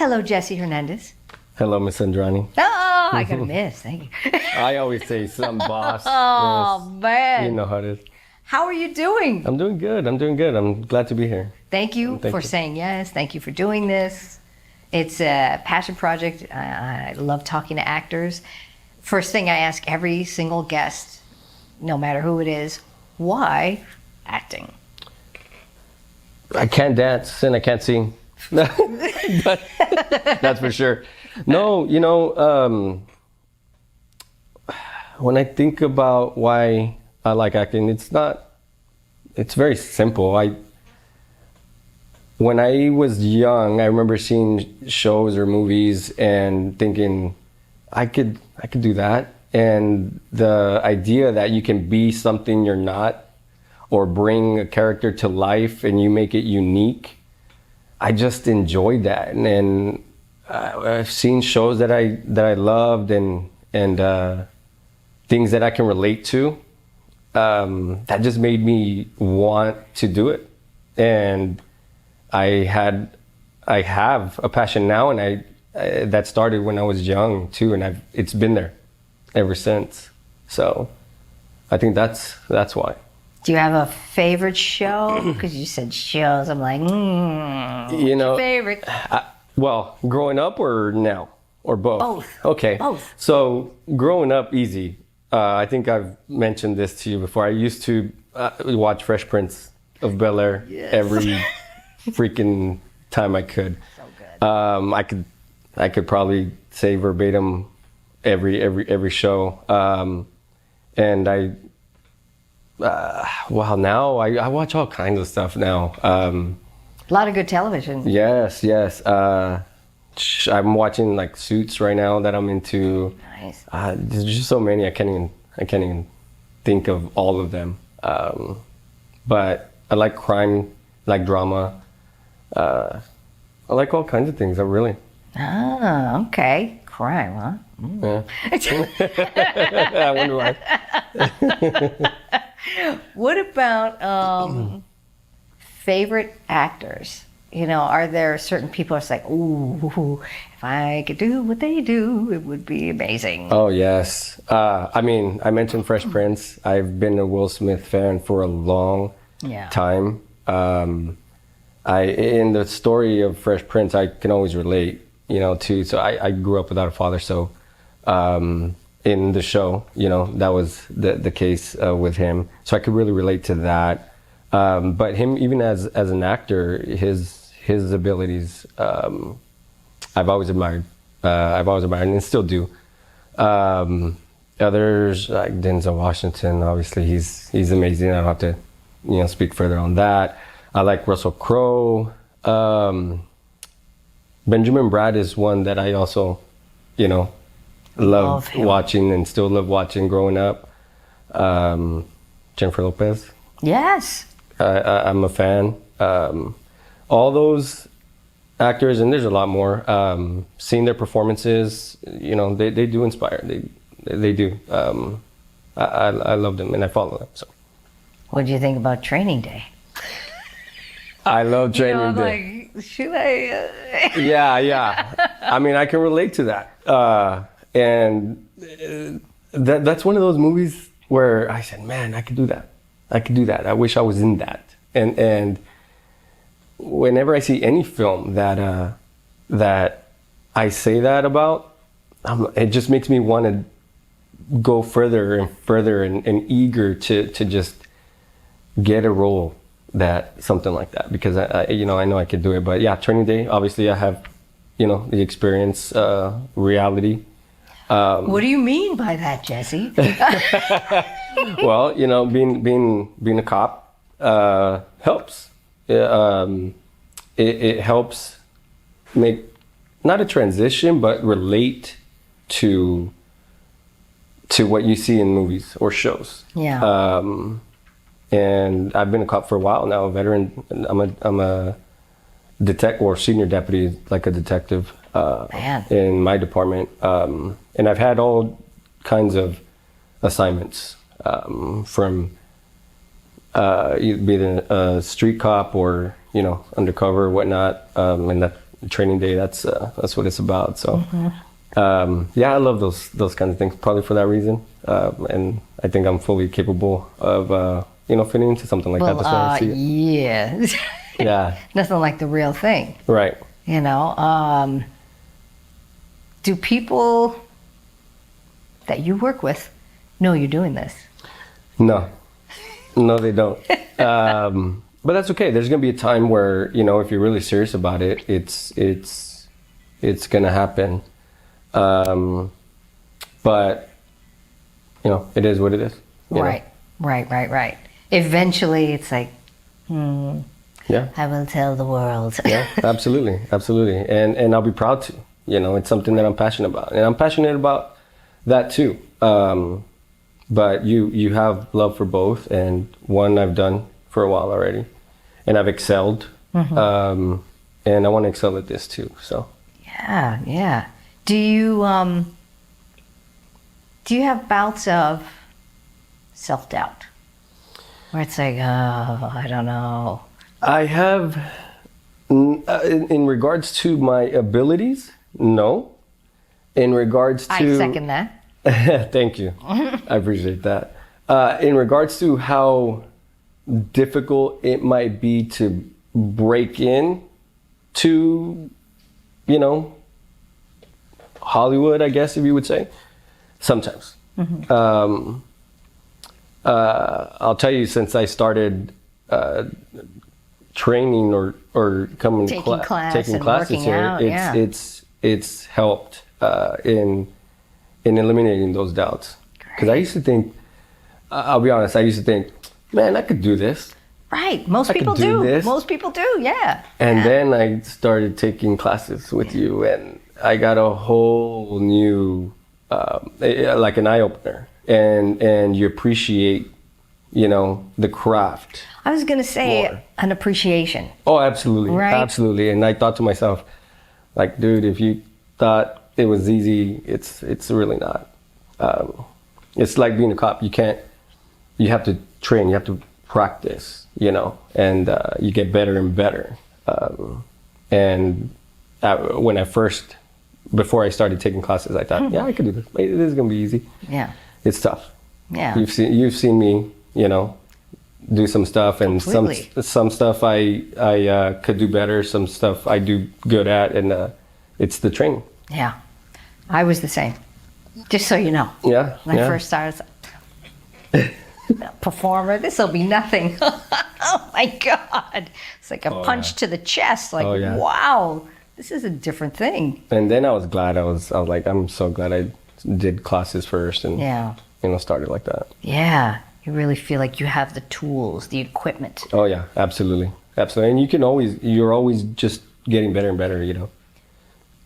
Hello, Jesse Hernandez. Hello, Miss Indrani. Oh, I got a miss. Thank you. I always say some boss. Oh, Yes. man. You know how it is. How are you doing? I'm doing good. I'm glad to be here. Thank you Thank for you. saying yes. Thank you for doing this. It's a passion project. I love talking to actors. First thing I ask every single guest, no matter who it is, why acting? I can't dance and I can't sing. But that's for sure. No, when I think about why I like acting, it's very simple. When I was young, I remember seeing shows or movies and thinking, I could do that. And the idea that you can be something you're not, or bring a character to life and you make it unique, I just enjoyed that. And I've seen shows that I loved and things that I can relate to. That just made me want to do it. And I have a passion now, and that started when I was young too, and it's been there ever since. So I think that's why. Do you have a favorite show? Because you said shows. I'm like, what's your favorite? Well, growing up or now? Or both? Both. Okay. Both. So growing up, easy. I think I've mentioned this to you before. I used to watch Fresh Prince of Bel-Air every freaking time I could. So good. I could probably say verbatim every show. And now I watch all kinds of stuff now. A lot of good television. Yes. I'm watching like Suits right now that I'm into. Nice. There's just so many. I can't even think of all of them. But I like crime, like drama. I like all kinds of things. I really. Ah, okay. Crime, huh? Yeah. I wonder why. What about favorite actors? Are there certain people that's like, ooh, if I could do what they do, it would be amazing? Oh, yes. I mentioned Fresh Prince. I've been a Will Smith fan for a long time. In the story of Fresh Prince, I can always relate, too. So I grew up without a father, so in the show, that was the case with him. So I could really relate to that. But him, even as an actor, his abilities, I've always admired. And still do. Others like Denzel Washington, obviously he's amazing. I don't have to, speak further on that. I like Russell Crowe. Benjamin Bratt is one that I also, love watching and still love watching growing up. Jennifer Lopez. Yes. I'm a fan. All those actors, and there's a lot more, seeing their performances, they do inspire. They do. I love them and I follow them. So. What do you think about Training Day? I love Training Day. Like, should I? Yeah. I can relate to that. And that's one of those movies where I said, man, I could do that. I wish I was in that. And whenever I see any film that I say that about, it just makes me want to go further and further and eager to just get a role something like that, because I know I could do it. But yeah, Training Day, obviously I have, the experience, reality. What do you mean by that, Jesse? Well, being a cop helps. It helps make not a transition, but relate to what you see in movies or shows. Yeah. And I've been a cop for a while now, a veteran. I'm a detective or senior deputy, like a detective in my department. And I've had all kinds of assignments, from being a street cop or undercover or whatnot. And training day. That's what it's about. So, yeah, I love those kinds of things. Probably for that reason, and I think I'm fully capable of fitting into something like that. That's why I see it. Yeah. Yeah. Nothing like the real thing. Right. You know, do people that you work with know you're doing this? No, they don't. But that's okay. There's gonna be a time where if you're really serious about it, it's gonna happen. But it is what it is. Right. Eventually, it's like, Yeah. I will tell the world. Yeah, absolutely, and I'll be proud to. It's something that I'm passionate about, and I'm passionate about that too. But you have love for both, and one I've done for a while already, and I've excelled, and I want to excel at this too. So. Yeah. Do you have bouts of self-doubt where it's like, oh, I don't know? I have, in regards to my abilities, no. In regards to... I second that. Thank you. I appreciate that. In regards to how difficult it might be to break in to, Hollywood, I guess, if you would say, sometimes. I'll tell you, since I started training or coming taking classes working here, out, it's helped in eliminating those doubts. Because I used to think, I'll be honest, man, I could do this. Right, most people do. This. Most people do, yeah. And then I started taking classes with you, and I got a whole new, like an eye opener, and you appreciate, the craft. I was gonna say more. an appreciation. Oh, absolutely, right? Absolutely. And I thought to myself, like, dude, if you thought it was easy, it's really not. It's like being a cop. You have to train, you have to practice, and you get better and better. Before I started taking classes, I thought, yeah, I could do this. It is gonna be easy. Yeah. It's tough. Yeah. You've seen me, do some stuff, and Completely. some stuff I could do better. Some stuff I do good at, and it's the training. Yeah. I was the same. Just so you know. Yeah. When I first started, performer, this will be nothing. Oh my God. It's like a punch to the chest. Like, wow, this is a different thing. And then I was glad. I was like, I'm so glad I did classes first and started like that. Yeah. You really feel like you have the tools, the equipment. Oh yeah, absolutely. And you're always just getting better and better,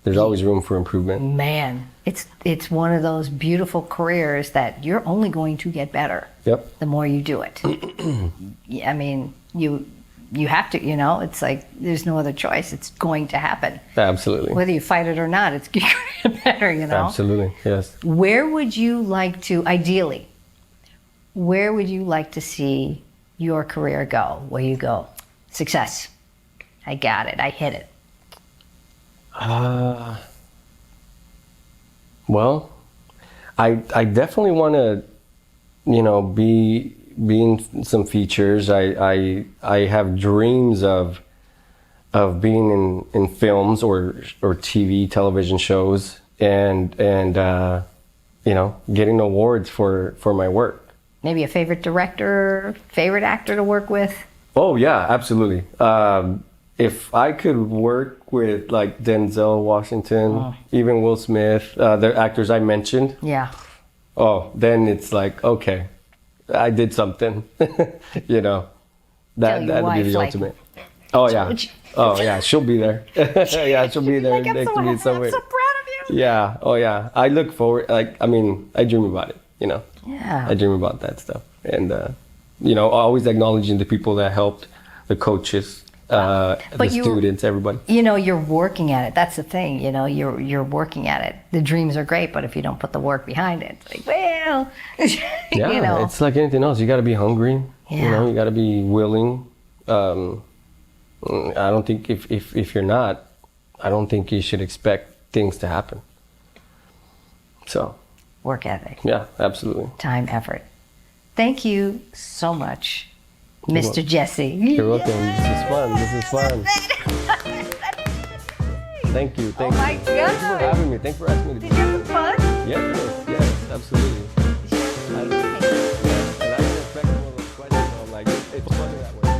There's always room for improvement. Man, it's one of those beautiful careers that you're only going to get better. Yep. The more you do it. I mean, you have to, it's like there's no other choice. It's going to happen. Absolutely. Whether you fight it or not, it's going to get better, Absolutely, yes. Where would you like to, ideally, where would you like to see your career go? Where you go, success. I got it. I hit it. Well, I definitely want to, be in some features. I have dreams of being in films or television shows, and getting awards for my work. Maybe a favorite director, favorite actor to work with? Oh yeah, absolutely. If I could work with like Denzel Washington, even Will Smith, the actors I mentioned. Yeah. Oh, then it's like, okay, I did something. That would be the ultimate. Oh yeah. Oh yeah, she'll be there. Yeah, she'll be there next to me somewhere. I'm so proud of you. Yeah. Oh yeah. I look forward. I dream about it. Yeah. I dream about that stuff, and always acknowledging the people that helped, the coaches, the students, everybody. You're working at it. That's the thing. You're working at it. The dreams are great, but if you don't put the work behind it, it's like, well, yeah, it's like anything else. You got to be hungry. Yeah. You got to be willing. I don't think if you're not, I don't think you should expect things to happen. So, Work ethic, yeah, absolutely. time, effort. Thank you so much, You're Mr. Jesse. You're welcome. This is fun. This is fun. Thank you. Thank Oh my you. Thank you for God. having me. Thanks for asking me to Did you have fun? Yes, absolutely. I didn't expect one of those questions. I'm like, it's funny that way.